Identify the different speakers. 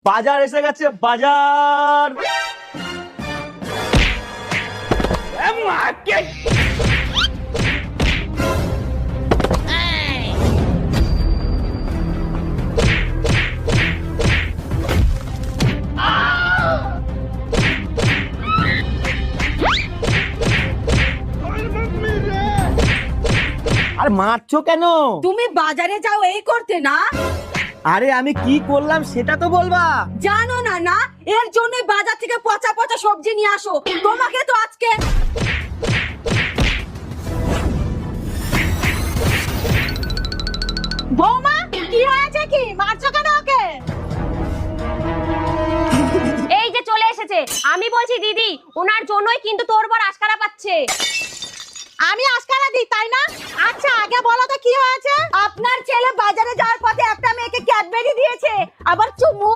Speaker 1: বাজার এসে গেছে, বাজার। আর মারছো কেন?
Speaker 2: তুমি বাজারে যাও এই করতে না?
Speaker 1: আরে আমি কি করলাম সেটা তো বলবা।
Speaker 2: জানো না না, এর জন্যই বাজার থেকে পচা পচা সবজি নিয়ে আসো। তোমাকে তো আজকে বৌমা, কি হয়েছে? কি মারছো কেন ওকে?
Speaker 3: এই যে চলে এসেছে। আমি বলছি দিদি, ওনার জন্যই কিন্তু তোর বর আশকারা পাচ্ছে।
Speaker 2: আমি আজকারা দিই তাই না? আচ্ছা আগে বলো তো কি হয়েছে? আপনার ছেলে বাজারে যাওয়ার পথে একটা মেয়েকে ক্যাডবেরি দিয়েছে, আবার চুমু